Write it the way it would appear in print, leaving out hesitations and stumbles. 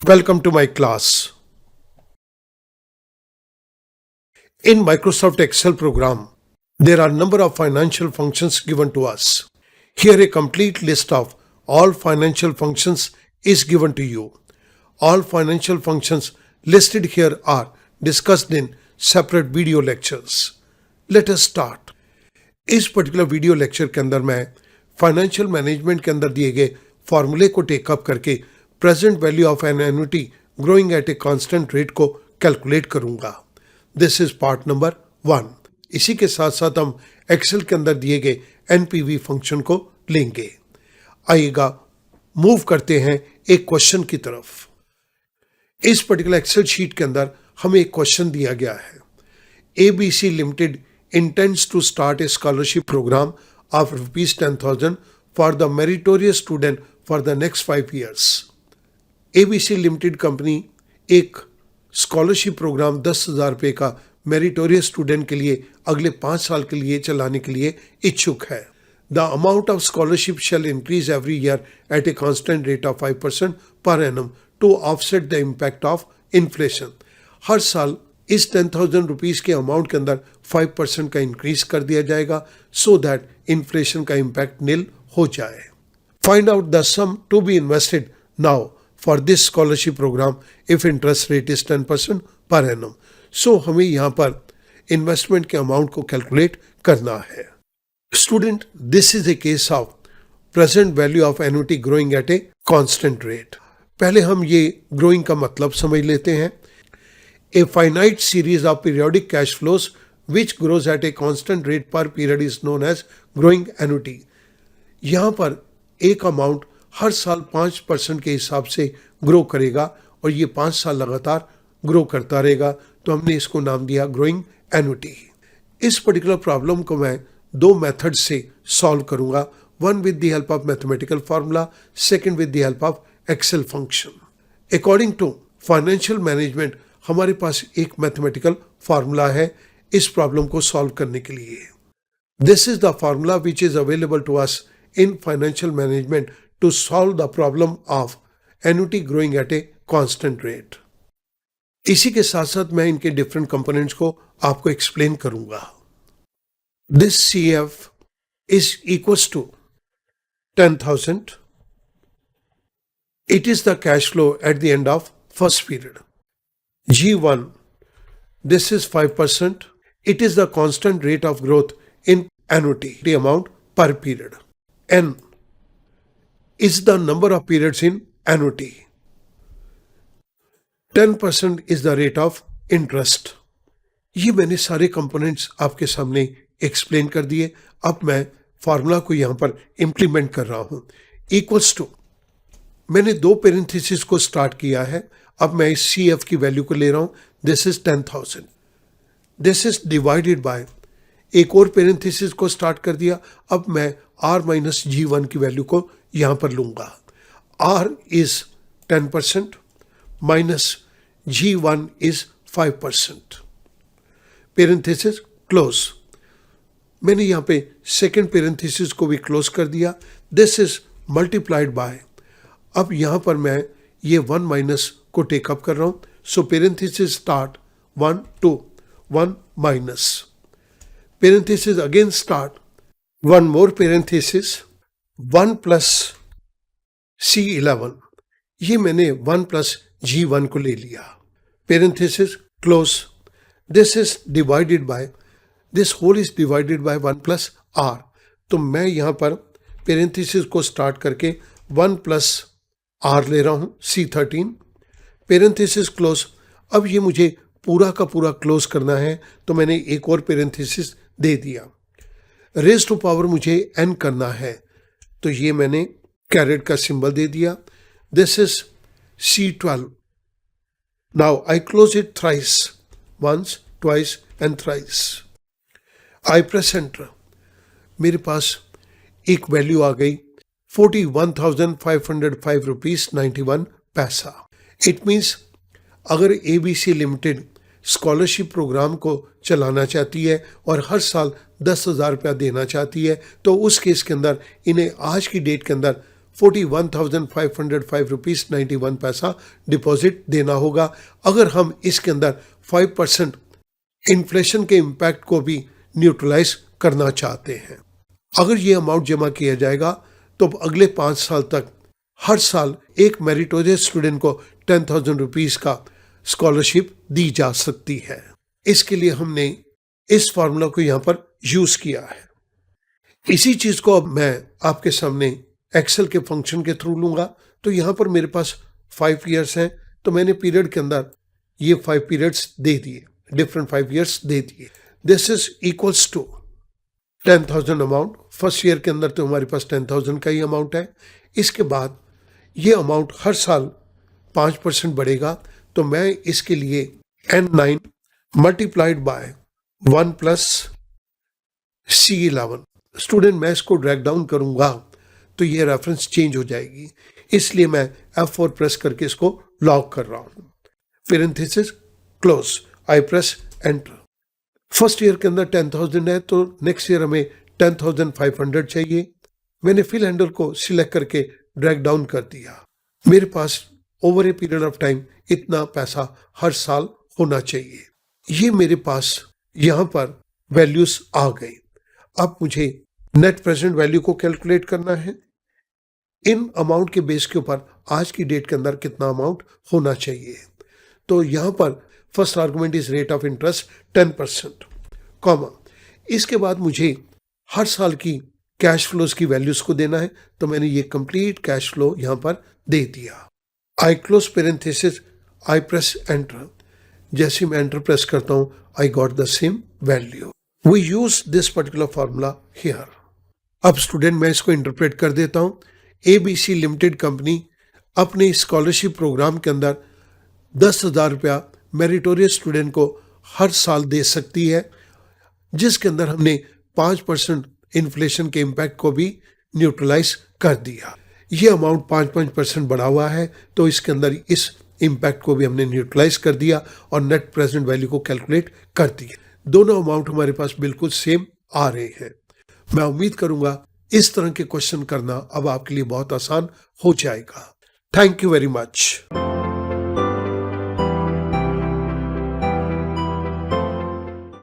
Welcome to my class. In Microsoft Excel program, there are a number of financial functions given to us. Here a complete list of all financial functions is given to you. All financial functions listed here are discussed in separate video lectures. Let us start. इस particular video lecture के अंदर मैं financial management के अंदर दिए गए फॉर्मूले को टेकअप करके present value of an annuity growing at a constant rate को कैलकुलेट करूंगा. This is part number 1. इसी के साथ साथ हम एक्सेल के अंदर दिए गए एनपीवी फंक्शन को लेंगे. आइएगा मूव करते हैं एक क्वेश्चन की तरफ. इस पर्टिकुलर एक्सेल शीट के अंदर हमें एक क्वेश्चन दिया गया है. ABC limited intends to start a scholarship program of rupees 10,000 for the meritorious student for the next 5 years. ABC Limited company एक स्कॉलरशिप प्रोग्राम 10,000 रुपये का मेरिटोरियस स्टूडेंट के लिए अगले 5 साल के लिए चलाने के लिए इच्छुक है. The amount of scholarship shall increase every year at a constant rate of 5% per annum to offset the impact of inflation. हर साल इस 10,000 रुपीज़ के अमाउंट के अंदर 5% का इंक्रीज कर दिया जाएगा सो दैट इन्फ्लेशन का इम्पैक्ट निल हो जाए. Find out the sum to be invested now for this scholarship program if interest rate is 10% per annum. सो हमें यहाँ पर इन्वेस्टमेंट के अमाउंट को कैलकुलेट करना है. Student, this is a case of present value of annuity growing at a constant rate. पहले हम ये ग्रोइंग का मतलब समझ लेते हैं. A finite series of periodic cash flows which grows at a constant rate per period is known as growing annuity. यहाँ पर एक अमाउंट हर साल 5% के हिसाब से ग्रो करेगा और ये 5 साल लगातार ग्रो करता रहेगा, तो हमने इसको नाम दिया ग्रोइंग एन्युटी. इस पर्टिकुलर प्रॉब्लम को मैं 2 मेथड से सॉल्व करूंगा. One with the help of mathematical formula, second with the help of Excel function. According to financial management हमारे पास एक मैथमेटिकल फार्मूला है इस प्रॉब्लम को सॉल्व करने के लिए. This is the formula which is available to us in financial management to solve the problem of annuity growing at a constant rate. इसी के साथ साथ मैं इनके डिफरेंट कंपोनेंट्स को आपको एक्सप्लेन करूंगा. This CF is equals to 10,000. It is the cash flow at the end of first period. G1, this is 5%. It is the constant rate of growth in annuity, the amount per period. N is the number of periods in annuity. 10% is the rate of interest. ये मैंने सारे components आपके सामने explain कर दिए. अब मैं formula को यहाँ पर इम्प्लीमेंट कर रहा हूँ. इक्वल्स टू, मैंने 2 पेरेंथेसिस को स्टार्ट किया है. अब मैं इस CF की वैल्यू को ले रहा हूं. This is 10,000. This is divided bye एक और पेरेंथेसिस को स्टार्ट कर दिया. अब मैं R माइनस G1 की वैल्यू को यहां पर लूंगा. R is 10% minus G1 is 5%. Parenthesis close. मैंने यहां पे सेकेंड पेरेंथेसिस को भी क्लोज कर दिया. दिस इज मल्टीप्लाइड बाय, अब यहां पर मैं ये 1 माइनस को टेकअप कर रहा हूं. So parenthesis start 1 2 1 minus parenthesis again start 1 more parenthesis 1 plus C11. ये मैंने 1 प्लस G1 को ले लिया. Parenthesis close. This is divided by, this whole is divided by 1 plus R. तो मैं यहां पर पेरेंथेसिस को स्टार्ट करके 1 प्लस R ले रहा हूं C13. Parenthesis close. अब ये मुझे पूरा का पूरा क्लोज करना है, तो मैंने एक और पेरेंथेसिस दे दिया. रेज टू पावर मुझे n करना है, तो ये मैंने कैरेट का सिंबल दे दिया. This is C12. Now I close it thrice, once twice and thrice. I press enter. मेरे पास एक वैल्यू आ गई 41,505 रुपीज 91 पैसा. इट मीन्स अगर ABC लिमिटेड स्कॉलरशिप प्रोग्राम को चलाना चाहती है और हर साल 10,000 रुपया देना चाहती है, तो उस केस के अंदर इन्हें आज की डेट के अंदर 41,505.91 डिपॉजिट देना होगा। अगर हम इसके अंदर 5% इन्फ्लेशन के इम्पैक्ट को भी न्यूट्रलाइज करना चाहते हैं। अगर ये अमाउंट जमा किया जाएगा तो अगले 5 साल तक हर साल एक मेरिटोरियस स्टूडेंट को 10,000 रुपीज का स्कॉलरशिप दी जा सकती है। इसके लिए हमने इस फार्मूला को यहाँ पर यूज किया है। इसी चीज को अब मैं आपके सामने एक्सेल के फंक्शन के थ्रू लूंगा। तो यहाँ पर मेरे पास 5 ईयर्स हैं, तो मैंने पीरियड के अंदर ये 5 पीरियड्स दे दिए, डिफरेंट 5 ईयर्स दे दिए। This is equals to 10,000 amount. First year के अंदर तो हमारे पास 10,000 का ही अमाउंट है। इसके बाद ये अमाउंट हर साल 5% बढ़ेगा। तो मैं इसके लिए N9 multiplied by 1 plus C11 student, मैं इसको ड्रैग डाउन करूंगा तो ये रेफरेंस चेंज हो जाएगी, इसलिए मैं F4 प्रेस करके इसको लॉक कर रहा हूं। पेरेंथेसिस क्लोज, आई प्रेस एंटर। फर्स्ट ईयर के अंदर 10,000 है, तो नेक्स्ट ईयर हमें 10,500 चाहिए। मैंने फिल हैंडल को सिलेक्ट करके ड्रैग डाउन कर दिया। मेरे पास over a period of time इतना पैसा हर साल होना चाहिए। ये मेरे पास यहां पर वैल्यूज आ गई। अब मुझे नेट प्रेजेंट वैल्यू को कैलकुलेट करना है। इन अमाउंट के बेस के ऊपर आज की डेट के अंदर कितना अमाउंट होना चाहिए। तो यहां पर first argument is rate of interest 10%, comma, इसके बाद मुझे हर साल की कैश फ्लोज की वैल्यूज को देना है। तो मैंने ये कंप्लीट कैश फ्लो यहां पर दे दिया। I close parenthesis, I press enter. जैसे मैं एंटर प्रेस करता हूं, I got the same value. We use this particular formula here. अब स्टूडेंट मैं इसको इंटरप्रेट कर देता हूं। ABC लिमिटेड कंपनी अपने स्कॉलरशिप प्रोग्राम के अंदर 10,000 रुपया मेरिटोरियस स्टूडेंट को हर साल दे सकती है, जिसके अंदर हमने 5% इन्फ्लेशन के इम्पैक्ट को भी न्यूट्रलाइज कर दिया। ये अमाउंट 5% बढ़ा हुआ है, तो इसके अंदर इस इम्पैक्ट को भी हमने न्यूट्रलाइज कर दिया और नेट प्रेजेंट वैल्यू को कैलकुलेट कर दिया। दोनों अमाउंट हमारे पास बिल्कुल सेम आ रहे हैं। मैं उम्मीद करूंगा इस तरह के क्वेश्चन करना अब आपके लिए बहुत आसान हो जाएगा। Thank you very much.